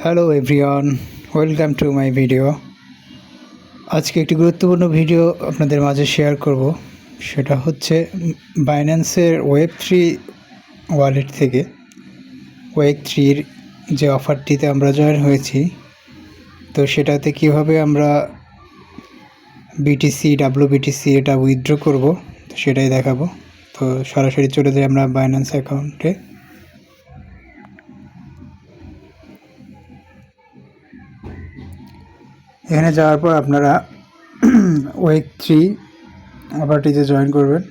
Hello everyone, welcome to my video. আজকে একটি গুরুত্বপূর্ণ ভিডিও আপনাদের মাঝে শেয়ার করব। সেটা হচ্ছে বাইন্যান্সের ওয়েব3 ওয়ালেট থেকে ওয়েব3-র যে অফারটিতে আমরা জয়েন হয়েছি, তো সেটাতে কিভাবে আমরা বিটিসি ডাব্লিউবিটিসি এটা উইথড্র করব, তো সেটাই দেখাবো। তো সরাসরি চলে যাই আমরা বাইন্যান্স অ্যাকাউন্টে। এখানে যাওয়ার পর আপনারা ওয়েব3 অফারটিতে জয়েন করবেন।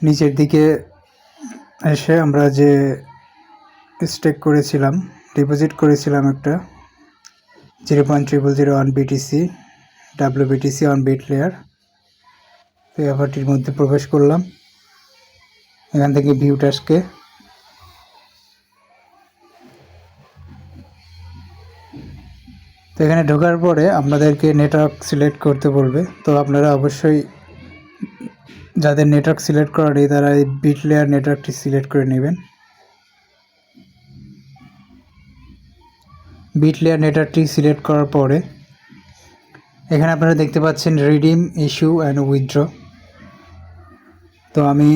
নিচের দিকে এসে আমরা যে স্টেক করেছিলাম, ডিপোজিট করেছিলাম একটা 0.001 BTC WBTC on Bitlayer, এই অফারটির মধ্যে প্রবেশ করলাম। এখান থেকে ভিউ টাস্কে তো এখানে ঢোকার পরে আপনাদেরকে নেটওয়ার্ক সিলেক্ট করতে বলবে। তো আপনারা অবশ্যই যাদের নেটওয়ার্ক সিলেক্ট করা নেই তারা এই বিট লেয়ার নেটওয়ার্কটি সিলেক্ট করে নেবেন। বিট লেয়ার নেটওয়ার্কটি সিলেক্ট করার পরে এখানে আপনারা দেখতে পাচ্ছেন রিডিম, ইস্যু অ্যান্ড উইথড্র। তো আমি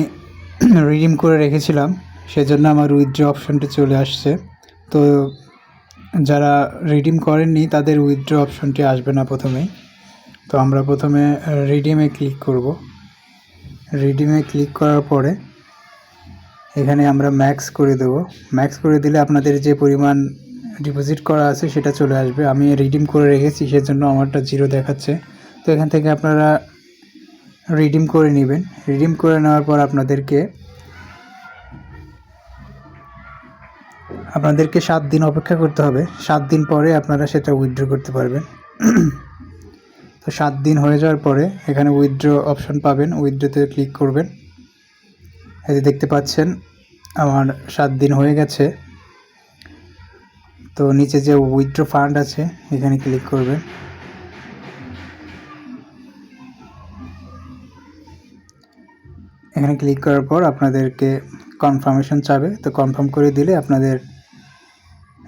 রিডিম করে রেখেছিলাম, সেজন্য আমার উইথড্র অপশনটি চলে আসছে। তো যারা রিডিম করেননি তাদের উইথড্র অপশনটি আসবে না প্রথমেই। তো আমরা প্রথমে রিডিমে ক্লিক করব। রিডিমে ক্লিক করার পরে এখানে আমরা ম্যাক্স করে দেব। ম্যাক্স করে দিলে আপনাদের যে পরিমাণ ডিপোজিট করা আছে সেটা চলে আসবে। আমি রিডিম করে রেখেছি, সেজন্য আমারটা 0 দেখাচ্ছে। তো এখান থেকে আপনারা রিডিম করে নেবেন। রিডিম করে নেওয়ার পর আপনাদেরকে 7 দিন অপেক্ষা করতে হবে। 7 দিন পরে আপনারা সেটা উইথড্র করতে পারবেন। তো 7 দিন হয়ে যাওয়ার পরে এখানে উইথড্র অপশন পাবেন, উইথড্রতে ক্লিক করবেন। এই যে দেখতে পাচ্ছেন আমার 7 দিন হয়ে গেছে। তো নিচে যে উইথড্র ফান্ড আছে এখানে ক্লিক করবেন। এখানে ক্লিক করার পর আপনাদেরকে কনফার্মেশন চাবে। তো কনফার্ম করে দিলে আপনাদের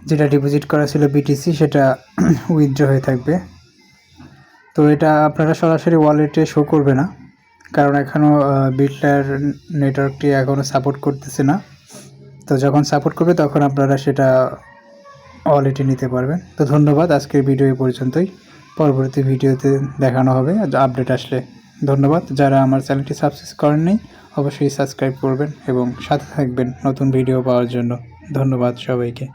যেটা ডিপোজিট করা ছিল বিটিসি সেটা উইথড্র হয়ে থাকবে। তো এটা আপনারা সরাসরি ওয়ালেটে শো করবে না, কারণ এখনও বিট লেয়ার নেটওয়ার্কটি এখনও সাপোর্ট করতেছে না। তো যখন সাপোর্ট করবে তখন আপনারা সেটা ওয়ালেটে নিতে পারবেন। তো ধন্যবাদ, আজকের ভিডিও এই পর্যন্তই। পরবর্তী ভিডিওতে দেখানো হবে আপডেট আসলে। ধন্যবাদ। যারা আমার চ্যানেলটি সাবস্ক্রাইব করেননি অবশ্যই সাবস্ক্রাইব করবেন এবং সাথে থাকবেন নতুন ভিডিও পাওয়ার জন্য। ধন্যবাদ সবাইকে।